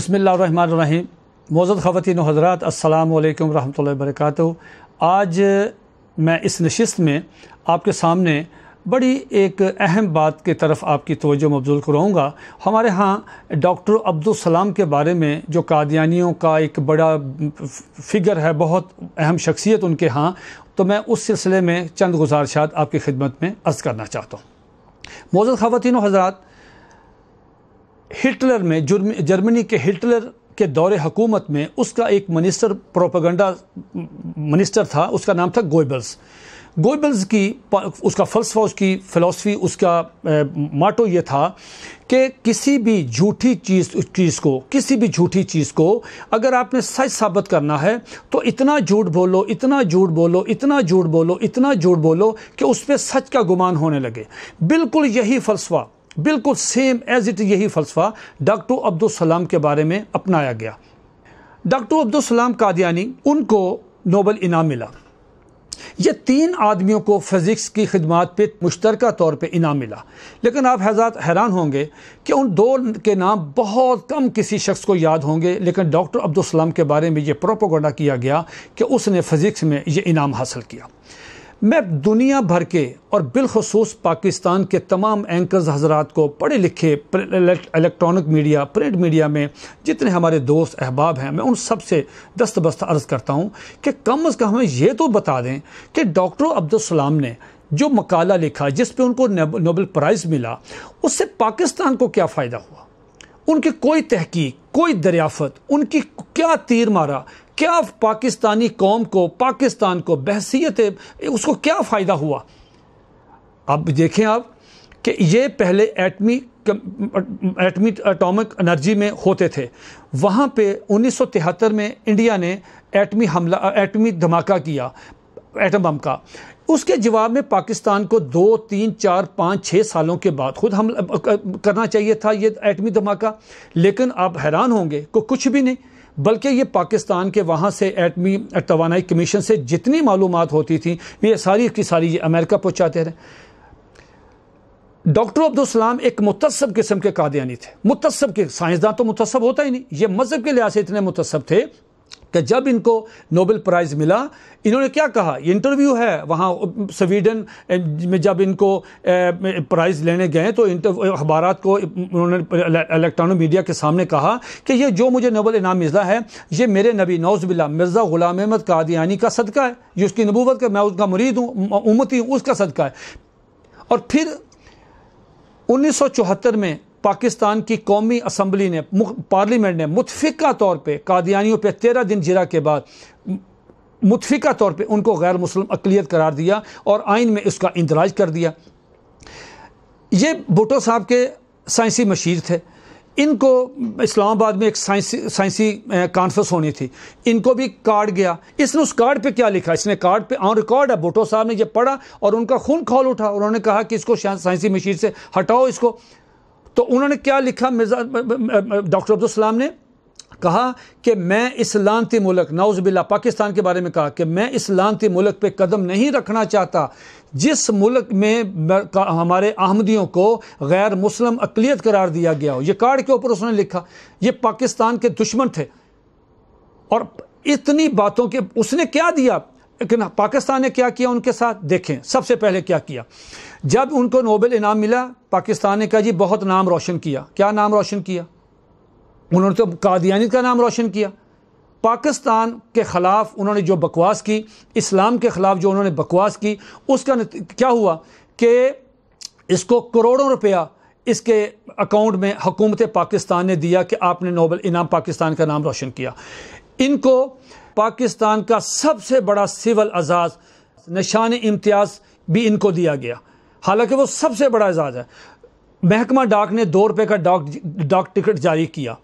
بسم اللہ الرحمن الرحیم۔ معزز خواتین و حضرات، السلام علیکم ورحمۃ اللہ وبرکاتہ۔ آج میں اس نشست میں آپ کے سامنے بڑی ایک اہم بات کی طرف آپ کی توجہ مبذول کراؤں گا۔ ہمارے ہاں ڈاکٹر عبدالسلام کے بارے میں جو قادیانیوں کا ایک بڑا فگر ہے، بہت اہم شخصیت ان کے ہاں، تو میں اس سلسلے میں چند گزارشات آپ کی خدمت میں عرض کرنا چاہتا ہوں۔ معزز خواتین و حضرات، ہٹلر میں جرمنی کے ہٹلر کے دور حکومت میں اس کا ایک منسٹر، پروپیگنڈا منسٹر تھا، اس کا نام تھا گوئبلز۔ گوئبلز کی اس کا فلسفہ، اس کی فلسفی، اس کا ماٹو یہ تھا کہ کسی بھی جھوٹی چیز کو اگر آپ نے سچ ثابت کرنا ہے تو اتنا جھوٹ بولو، اتنا جھوٹ بولو، اتنا جھوٹ بولو، اتنا جھوٹ بولو کہ اس پہ سچ کا گمان ہونے لگے۔ بالکل یہی فلسفہ، بالکل سیم ایز اٹ یہی فلسفہ ڈاکٹر عبدالسلام کے بارے میں اپنایا گیا۔ ڈاکٹر عبدالسلام قادیانی، ان کو نوبل انعام ملا۔ یہ تین آدمیوں کو فزکس کی خدمات پہ مشترکہ طور پہ انعام ملا، لیکن آپ حضرات حیران ہوں گے کہ ان دو کے نام بہت کم کسی شخص کو یاد ہوں گے، لیکن ڈاکٹر عبدالسلام کے بارے میں یہ پروپیگنڈا کیا گیا کہ اس نے فزکس میں یہ انعام حاصل کیا۔ میں دنیا بھر کے اور بالخصوص پاکستان کے تمام اینکرز حضرات کو، پڑھے لکھے الیکٹرانک میڈیا، پرنٹ میڈیا میں جتنے ہمارے دوست احباب ہیں، میں ان سب سے دستبست عرض کرتا ہوں کہ کم از کم ہمیں یہ تو بتا دیں کہ ڈاکٹر عبدالسلام نے جو مقالہ لکھا جس پہ ان کو نوبل پرائز ملا، اس سے پاکستان کو کیا فائدہ ہوا؟ ان کی کوئی تحقیق، کوئی دریافت، ان کی کیا تیر مارا؟ کیا پاکستانی قوم کو، پاکستان کو بحثیت اس کو کیا فائدہ ہوا؟ اب دیکھیں آپ کہ یہ پہلے اٹامک انرجی میں ہوتے تھے، وہاں پہ 1973 میں انڈیا نے ایٹمی دھماکہ کیا، ایٹم بم کا۔ اس کے جواب میں پاکستان کو 2، 3، 4، 5، 6 سالوں کے بعد خود حملہ کرنا چاہیے تھا، یہ ایٹمی دھماکہ، لیکن آپ حیران ہوں گے کہ کچھ بھی نہیں، بلکہ یہ پاکستان کے وہاں سے ایٹمی توانائی کمیشن سے جتنی معلومات ہوتی تھیں یہ ساری کی ساری یہ امریکہ پہنچاتے رہے۔ ڈاکٹر عبدالسلام ایک متعصب قسم کے قادیانی تھے، متعصب کے، سائنسدان تو متعصب ہوتا ہی نہیں، یہ مذہب کے لحاظ سے اتنے متعصب تھے کہ جب ان کو نوبل پرائز ملا، انہوں نے کیا کہا؟ یہ انٹرویو ہے وہاں سویڈن میں، جب ان کو پرائز لینے گئے تو اخبارات کو انہوں نے الیکٹرانک میڈیا کے سامنے کہا کہ یہ جو مجھے نوبل انعام ملا ہے یہ میرے نبی نعوذ باللہ مرزا غلام احمد قادیانی کا صدقہ ہے، یہ اس کی نبوت کا، میں اس کا مرید ہوں، امتی ہوں، اس کا صدقہ ہے۔ اور پھر 1974 میں پاکستان کی قومی اسمبلی نے، پارلیمنٹ نے متفقہ طور پہ قادیانیوں پہ 13 دن جرا کے بعد متفقہ طور پہ ان کو غیر مسلم اقلیت قرار دیا اور آئین میں اس کا اندراج کر دیا۔ یہ بھٹو صاحب کے سائنسی مشیر تھے، ان کو اسلام آباد میں ایک سائنسی کانفرنس ہونی تھی، ان کو بھی کارڈ گیا۔ اس نے اس کارڈ پہ کیا لکھا؟ اس نے کارڈ پہ آن ریکارڈ ہے، بھٹو صاحب نے یہ پڑھا اور ان کا خون کھول اٹھا، انہوں نے کہا کہ اس کو سائنسی مشیر سے ہٹاؤ اس کو۔ تو انہوں نے کیا لکھا؟ ڈاکٹر عبدالسلام نے کہا کہ میں اس لعنتی ملک، نعوذ باللہ، پاکستان کے بارے میں کہا کہ میں اس لعنتی ملک پہ قدم نہیں رکھنا چاہتا جس ملک میں ہمارے احمدیوں کو غیر مسلم اقلیت قرار دیا گیا ہو۔ یہ کارڈ کے اوپر اس نے لکھا۔ یہ پاکستان کے دشمن تھے، اور اتنی باتوں کے اس نے کیا دیا، لیکن پاکستان نے کیا کیا ان کے ساتھ؟ دیکھیں سب سے پہلے کیا کیا۔ جب ان کو نوبل انعام ملا، پاکستان نے کہا جی بہت نام روشن کیا۔ کیا نام روشن کیا؟ انہوں نے تو قادیانی کا نام روشن کیا۔ پاکستان کے خلاف انہوں نے جو بکواس کی، اسلام کے خلاف جو انہوں نے بکواس کی، اس کا کیا ہوا کہ اس کو کروڑوں روپیہ اس کے اکاؤنٹ میں حکومت پاکستان نے دیا کہ آپ نے نوبل انعام پاکستان کا نام روشن کیا۔ ان کو پاکستان کا سب سے بڑا سول اعزاز، نشان امتیاز بھی ان کو دیا گیا، حالانکہ وہ سب سے بڑا اعزاز ہے۔ محکمہ ڈاک نے 2 روپے کا ڈاک ٹکٹ جاری کیا۔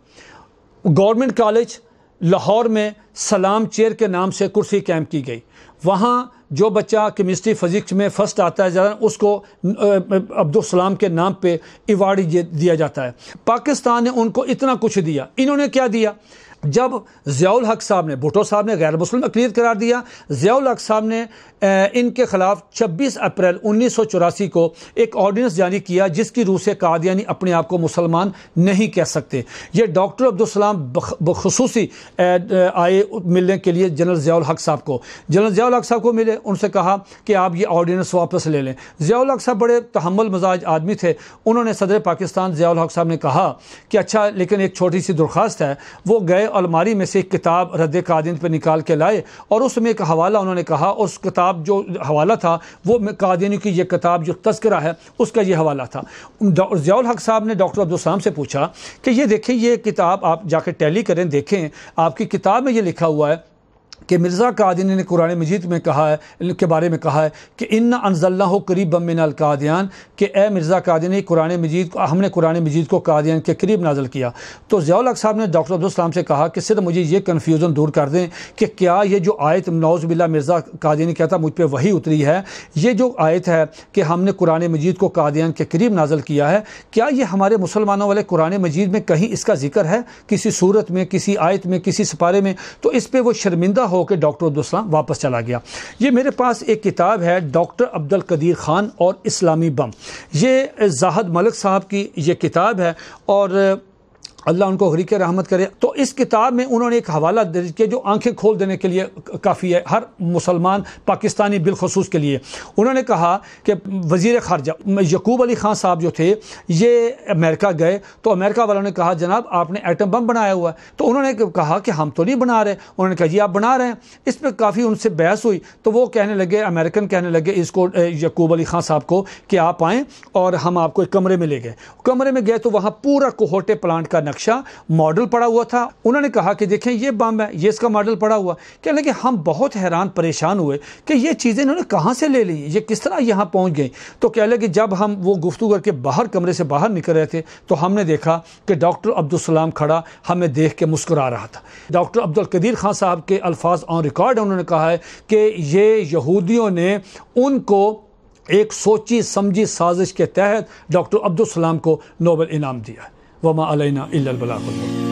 گورنمنٹ کالج لاہور میں سلام چیئر کے نام سے کرسی قائم کی گئی، وہاں جو بچہ کیمسٹری فزکس میں فرسٹ آتا ہے اس کو عبدالسلام کے نام پہ ایوارڈ دیا جاتا ہے۔ پاکستان نے ان کو اتنا کچھ دیا۔ انہوں نے کیا دیا؟ جب ضیاء الحق صاحب نے بھٹو صاحب نے غیر مسلم اقلیت قرار دیا، ضیاء الحق صاحب نے ان کے خلاف 26 اپریل 1984 کو ایک آرڈیننس جاری کیا جس کی روح سے قادیانی اپنے آپ کو مسلمان نہیں کہہ سکتے۔ یہ ڈاکٹر عبدالسلام بخصوصی آئے ملنے کے لیے جنرل ضیاء الحق صاحب کو، جنرل ضیاء الحق صاحب کو ملے، ان سے کہا کہ آپ یہ آرڈیننس واپس لے لیں۔ ضیاء الحق صاحب بڑے تحمل مزاج آدمی تھے، انہوں نے صدر پاکستان ضیاء الحق صاحب نے کہا کہ اچھا لیکن ایک چھوٹی سی درخواست ہے۔ وہ گئے الماری میں سے ایک کتاب رد قادیانیت پہ نکال کے لائے اور اس میں ایک حوالہ انہوں نے کہا، اس کتاب جو حوالہ تھا وہ قادیانی کی یہ کتاب جو تذکرہ ہے اس کا یہ حوالہ تھا۔ ضیاء الحق صاحب نے ڈاکٹر عبدالسلام سے پوچھا کہ یہ دیکھیں یہ کتاب آپ جا کے ٹیلی کریں، دیکھیں آپ کی کتاب میں یہ لکھا ہوا ہے کہ مرزا قادیانی نے قرآن مجید میں کہا ہے کے بارے میں کہا ہے کہ انا انزلناہ قریبا من القادیان، کہ اے مرزا قادیانی قرآن مجید کو ہم نے قرآن مجید کو قادیان کے قریب نازل کیا۔ تو ضیاء الحق صاحب نے ڈاکٹر عبدالسلام سے کہا کہ صرف مجھے یہ کنفیوژن دور کر دیں کہ کیا یہ جو آیت نعوذ باللہ مرزا قادیانی کہتا مجھ پہ وحی اتری ہے، یہ جو آیت ہے کہ ہم نے قرآن مجید کو قادیان کے قریب نازل کیا ہے، کیا یہ ہمارے مسلمانوں والے قرآن مجید میں کہیں اس کا ذکر ہے کسی صورت میں، کسی آیت میں، کسی سپارے میں؟ تو اس پہ وہ شرمندہ ہو کے ڈاکٹر عبدالسلام واپس چلا گیا۔ یہ میرے پاس ایک کتاب ہے ڈاکٹر عبدالقدیر خان اور اسلامی بم، یہ زاہد ملک صاحب کی یہ کتاب ہے اور اللہ ان کو غریق رحمت کرے۔ تو اس کتاب میں انہوں نے ایک حوالہ درج کیا جو آنکھیں کھول دینے کے لیے کافی ہے ہر مسلمان پاکستانی بالخصوص کے لیے۔ انہوں نے کہا کہ وزیر خارجہ یعقوب علی خان صاحب جو تھے یہ امریکہ گئے تو امریکہ والوں نے کہا جناب آپ نے ایٹم بم بنایا ہوا ہے، تو انہوں نے کہا کہ ہم تو نہیں بنا رہے۔ انہوں نے کہا جی آپ بنا رہے ہیں۔ اس پہ کافی ان سے بحث ہوئی تو وہ کہنے لگے، امریکن کہنے لگے اس کو یعقوب علی خان صاحب کو کہ آپ آئیں اور ہم آپ کو ایک کمرے میں لے گئے۔ کمرے میں گئے تو وہاں پورا کوہوٹے پلانٹ کا ماڈل پڑا ہوا تھا۔ انہوں نے کہا کہ دیکھیں یہ بم ہے، یہ اس کا ماڈل پڑا ہوا۔ کہنے لگے ہم بہت حیران پریشان ہوئے کہ یہ چیزیں انہوں نے کہاں سے لے لی، یہ کس طرح یہاں پہنچ گئی۔ تو کہنے لگے جب ہم وہ گفتگو کر کے باہر کمرے سے باہر نکل رہے تھے تو ہم نے دیکھا کہ ڈاکٹر عبدالسلام کھڑا ہمیں دیکھ کے مسکرا رہا تھا۔ ڈاکٹر عبدالقدیر خان صاحب کے الفاظ آن ریکارڈ انہوں نے کہا ہے کہ یہ یہودیوں نے ان کو ایک سوچی سمجھی سازش کے تحت ڈاکٹر عبدالسلام کو نوبل انعام دیا ہے۔ وما علینا الا البلاغ المبین۔